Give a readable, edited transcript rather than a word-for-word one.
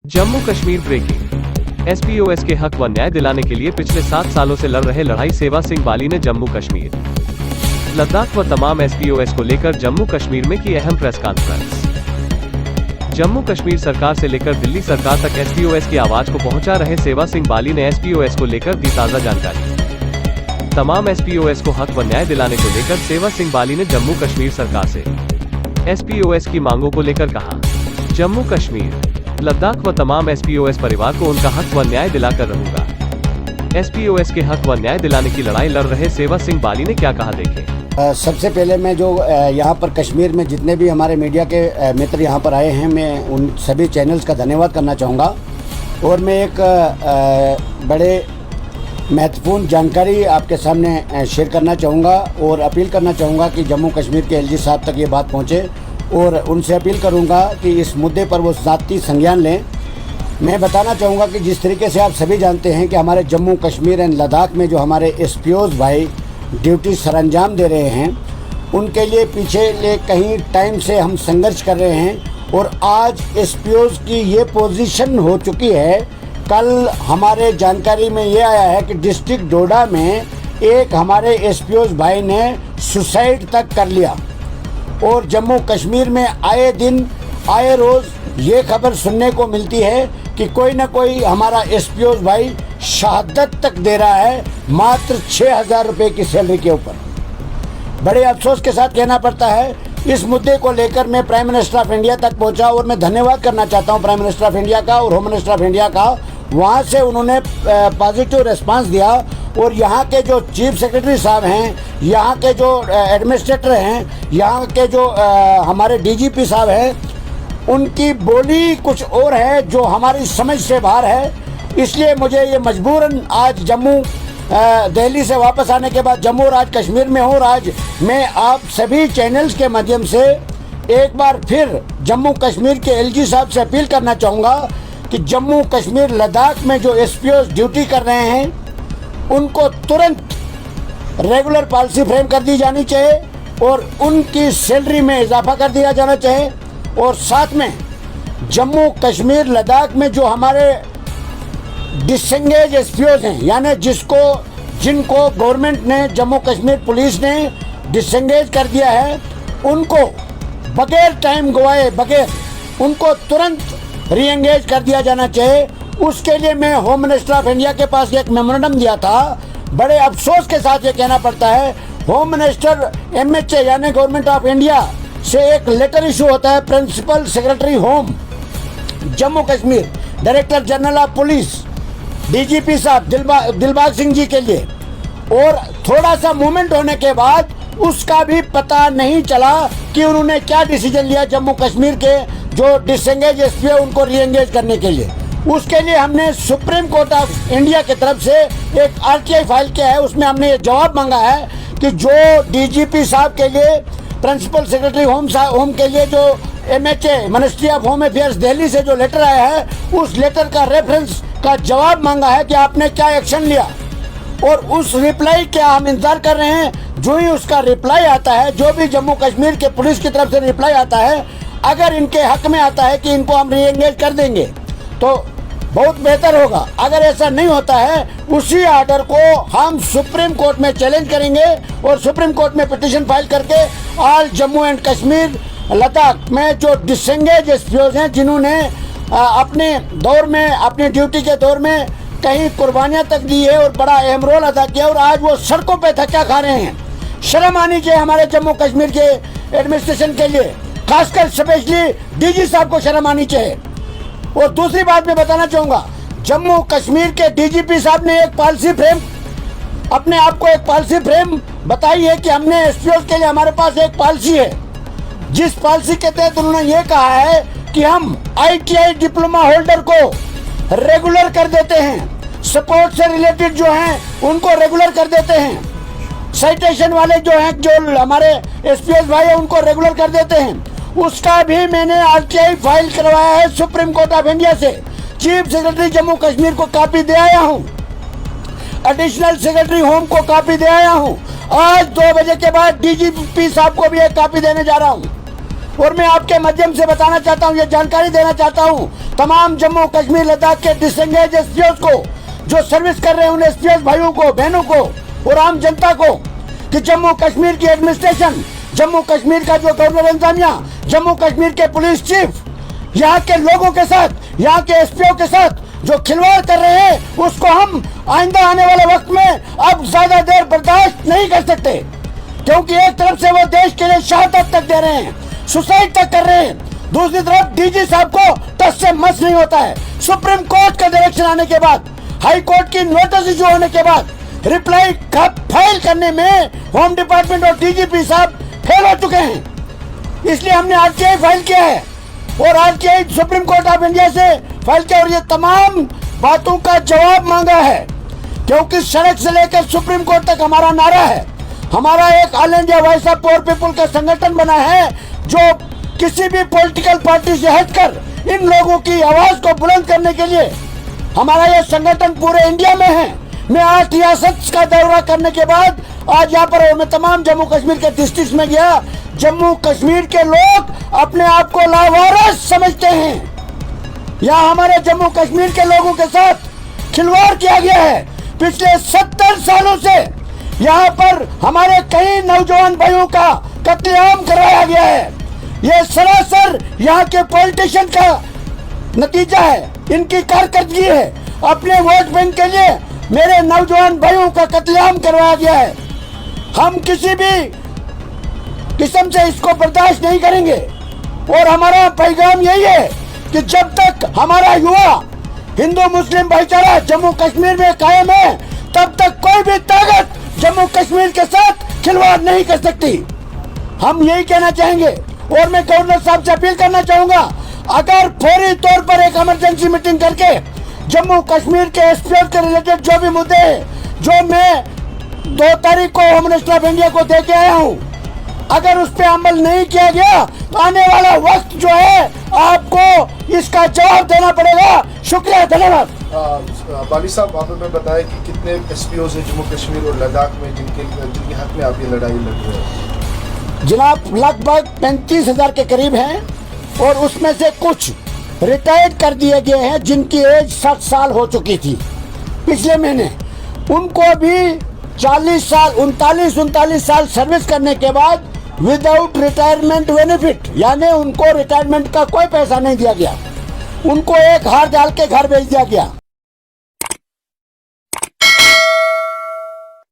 Jammu Kashmir breaking. एसपीओएस के हक व न्याय दिलाने के लिए पिछले 7 सालों से लड़ रहे लड़ाई सेवा सिंह बाली ने जम्मू कश्मीर, लद्दाख व तमाम एसपीओएस को लेकर जम्मू कश्मीर में की अहम प्रेस कॉन्फ्रेंस। जम्मू कश्मीर सरकार से लेकर दिल्ली सरकार तक एसपीओएस की आवाज को पहुंचा रहे सेवा सिंह बाली ने एसपीओएस को लेकर दी ताजा जानकारी। तमाम एसपीओएस को हक व न्याय दिलाने को लेकर सेवा सिंह बाली ने जम्मू कश्मीर सरकार से एसपीओएस की मांगों को लेकर कहा, जम्मू कश्मीर, लद्दाख व तमाम एसपीओएस परिवार को उनका हक व न्याय दिलाकर रहूंगा। एसपीओएस के हक व न्याय दिलाने की लड़ाई लड़ रहे सेवा सिंह बाली ने क्या कहा, देखें। सबसे पहले मैं जो यहाँ पर कश्मीर में जितने भी हमारे मीडिया के मित्र यहाँ पर आए हैं, मैं उन सभी चैनल्स का धन्यवाद करना चाहूँगा। और मैं एक बड़े महत्वपूर्ण जानकारी आपके सामने शेयर करना चाहूँगा और अपील करना चाहूँगा कि जम्मू कश्मीर के एलजी साहब तक ये बात पहुँचे और उनसे अपील करूँगा कि इस मुद्दे पर वो ज़ाती संज्ञान लें। मैं बताना चाहूँगा कि जिस तरीके से आप सभी जानते हैं कि हमारे जम्मू कश्मीर एंड लद्दाख में जो हमारे एसपीओज भाई ड्यूटी सरअंजाम दे रहे हैं, उनके लिए पिछले कहीं टाइम से हम संघर्ष कर रहे हैं और आज एसपीओज की ये पोजीशन हो चुकी है। कल हमारे जानकारी में ये आया है कि डिस्ट्रिक्ट डोडा में एक हमारे एसपीओज भाई ने सुसाइड तक कर लिया। और जम्मू कश्मीर में आए दिन आए रोज़ ये खबर सुनने को मिलती है कि कोई ना कोई हमारा एसपीओज भाई शहादत तक दे रहा है मात्र 6,000 रुपये की सैलरी के ऊपर। बड़े अफसोस के साथ कहना पड़ता है, इस मुद्दे को लेकर मैं प्राइम मिनिस्टर ऑफ इंडिया तक पहुंचा और मैं धन्यवाद करना चाहता हूं प्राइम मिनिस्टर ऑफ इंडिया का और होम मिनिस्टर ऑफ इंडिया का। वहां से उन्होंने पॉजिटिव रिस्पांस दिया और यहाँ के जो चीफ सेक्रेटरी साहब हैं, यहाँ के जो एडमिनिस्ट्रेटर हैं, यहाँ के जो हमारे डीजीपी साहब हैं, उनकी बोली कुछ और है जो हमारी समझ से बाहर है। इसलिए मुझे ये मजबूरन आज जम्मू दिल्ली से वापस आने के बाद जम्मू और आज कश्मीर में हूँ और आज मैं आप सभी चैनल्स के माध्यम से एक बार फिर जम्मू कश्मीर के एलजी साहब से अपील करना चाहूँगा कि जम्मू कश्मीर लद्दाख में जो एसपीओ ड्यूटी कर रहे हैं, उनको तुरंत रेगुलर पॉलिसी फ्रेम कर दी जानी चाहिए और उनकी सैलरी में इजाफा कर दिया जाना चाहिए। और साथ में जम्मू कश्मीर लद्दाख में जो हमारे डिसएंगेज एसपीओज हैं, यानी जिनको गवर्नमेंट ने, जम्मू कश्मीर पुलिस ने डिसएंगेज कर दिया है, उनको बगैर टाइम गवाए बगैर उनको तुरंत रीएंगेज कर दिया जाना चाहिए। उसके लिए मैं होम मिनिस्टर ऑफ इंडिया के पास एक मेमोरेंडम दिया था। बड़े अफसोस के साथ ये कहना पड़ता है, होम मिनिस्टर एमएचए यानी गवर्नमेंट ऑफ इंडिया से एक लेटर इशू होता है principal secretary home Jammu Kashmir, director general of police, DGP साहब दिलबाग सिंह जी के लिए, और थोड़ा सा मूवमेंट होने के बाद उसका भी पता नहीं चला कि उन्होंने क्या डिसीजन लिया जम्मू कश्मीर के जो डिसएंगेज एसपीओ उनको रीएंगेज करने के लिए। उसके लिए हमने सुप्रीम कोर्ट ऑफ इंडिया की तरफ से एक आरटीआई फाइल किया है। उसमें हमने ये जवाब मांगा है कि जो डीजीपी साहब के लिए, प्रिंसिपल सेक्रेटरी होम के लिए जो MHA ministry of home affairs Delhi से जो लेटर आया है, उस लेटर का रेफरेंस का जवाब मांगा है कि आपने क्या एक्शन लिया। और उस रिप्लाई क्या हम इंतजार कर रहे हैं। जो ही उसका रिप्लाई आता है, जो भी जम्मू कश्मीर के पुलिस की तरफ से रिप्लाई आता है, अगर इनके हक में आता है कि इनको हम रीएंगेज कर देंगे तो बहुत बेहतर होगा। अगर ऐसा नहीं होता है, उसी आर्डर को हम सुप्रीम कोर्ट में चैलेंज करेंगे और सुप्रीम कोर्ट में पिटीशन फाइल करके ऑल जम्मू एंड कश्मीर लद्दाख में जो डिसएंगेज एसपीओज हैं, जिन्होंने अपने दौर में, अपनी ड्यूटी के दौर में कहीं कुर्बानियां तक दी है और बड़ा अहम रोल अदा किया, और आज वो सड़कों पे धक्का खा रहे हैं। शर्म आनी चाहिए हमारे जम्मू कश्मीर के एडमिनिस्ट्रेशन के लिए, खासकर स्पेशली डीजी साहब को शर्म आनी चाहिए। और दूसरी बात मैं बताना चाहूँगा, जम्मू कश्मीर के डीजीपी साहब ने एक पॉलिसी फ्रेम, अपने आप को एक पॉलिसी फ्रेम बताई है कि हमने एसपीओ के लिए हमारे पास एक पॉलिसी है, जिस पॉलिसी के तहत उन्होंने ये कहा है कि हम आईटीआई डिप्लोमा होल्डर को रेगुलर कर देते हैं, सपोर्ट से रिलेटेड जो हैं उनको रेगुलर कर देते हैं, साइटेशन वाले जो हैं, जो हमारे एसपीओ भाई हैं, उनको रेगुलर कर देते हैं। उसका भी मैंने आरटीआई फाइल करवाया है सुप्रीम कोर्ट ऑफ इंडिया से। चीफ सेक्रेटरी जम्मू कश्मीर को कॉपी दे आया हूं, एडिशनल सेक्रेटरी होम को कॉपी दे आया हूं। आज 2 बजे के बाद डीजीपी साहब को भी एक कॉपी देने जा रहा हूं। और मैं आपके माध्यम से बताना चाहता हूँ, ये जानकारी देना चाहता हूँ तमाम जम्मू कश्मीर लद्दाख के डिसएंगेज एसपीओस को, जो सर्विस कर रहे हैं, उन एसपीओस भाइयों को, बहनों को और आम जनता को, कि जम्मू कश्मीर की एडमिनिस्ट्रेशन, जम्मू कश्मीर का जो गवर्नर इंतजामिया, जम्मू कश्मीर के पुलिस चीफ, यहाँ के लोगों के साथ, यहाँ के एसपीओ के साथ जो खिलवाड़ कर रहे हैं, उसको हम आइंदा आने वाले वक्त में अब ज्यादा देर बर्दाश्त नहीं कर सकते। क्योंकि एक तरफ से वो देश के लिए शहादत तक दे रहे हैं, सुसाइड तक कर रहे हैं, दूसरी तरफ डीजी साहब को टस से मस नहीं होता है। सुप्रीम कोर्ट का डायरेक्शन आने के बाद, हाई कोर्ट की नोटिस इशू होने के बाद रिप्लाई फाइल करने में होम डिपार्टमेंट और डीजीपी साहब फेल हो चुके हैं। इसलिए हमने आरटीआई फाइल किया है और RTI supreme court of India से फाइल किया और ये तमाम बातों का जवाब मांगा है। क्योंकि सड़क से लेकर सुप्रीम कोर्ट तक हमारा नारा है। हमारा एक all India voice of poor people का संगठन बना है, जो किसी भी पॉलिटिकल पार्टी से हटकर इन लोगों की आवाज को बुलंद करने के लिए हमारा यह संगठन पूरे इंडिया में है। मैं 8 रियासत का दौरा करने के बाद आज यहाँ पर मैं तमाम जम्मू कश्मीर के डिस्ट्रिक्ट में गया। जम्मू कश्मीर के लोग अपने आप को लावारिस समझते हैं। यहाँ हमारे जम्मू कश्मीर के लोगों के साथ खिलवाड़ किया गया है। पिछले 70 सालों से यहाँ पर हमारे कई नौजवान भाइयों का कत्लेआम कराया गया है। ये सरासर यहाँ के पॉलिटिशियन का नतीजा है, इनकी कारकर्दगी है। अपने वोट बैंक के लिए मेरे नौजवान भाइयों का कत्लेआम करवाया गया है। हम किसी भी किस्म से इसको बर्दाश्त नहीं करेंगे और हमारा पैगाम यही है कि जब तक हमारा युवा हिंदू मुस्लिम भाईचारा जम्मू कश्मीर में कायम है, तब तक कोई भी ताकत जम्मू कश्मीर के साथ खिलवाड़ नहीं कर सकती। हम यही कहना चाहेंगे और मैं गवर्नर साहब से अपील करना चाहूंगा, अगर फौरी तौर पर एक इमरजेंसी मीटिंग करके जम्मू कश्मीर के एसपीओ के रिलेटेड जो भी मुद्दे हैं, जो मैं 2 तारीख को होम मिनिस्टर ऑफ इंडिया को दे के आया हूँ, अगर उस पर अमल नहीं किया गया तो आने वाला वक्त जो है आपको इसका जवाब देना पड़ेगा। शुक्रिया, धन्यवाद। बाली साहब, आप हमें बताएं कि कितने एसपीओ हैं जम्मू कश्मीर और लद्दाख में जिनके हक में आप ये लड़ाई लड़ रहे हैं? जनाब, लगभग 35,000 के करीब हैं और उसमें से कुछ रिटायर्ड कर दिए गए हैं जिनकी एज 60 साल हो चुकी थी पिछले महीने। उनको भी 40 साल 39 साल सर्विस करने के बाद विदाउट रिटायरमेंट बेनिफिट, यानी उनको रिटायरमेंट का कोई पैसा नहीं दिया गया, उनको एक हार डाल के घर भेज दिया गया।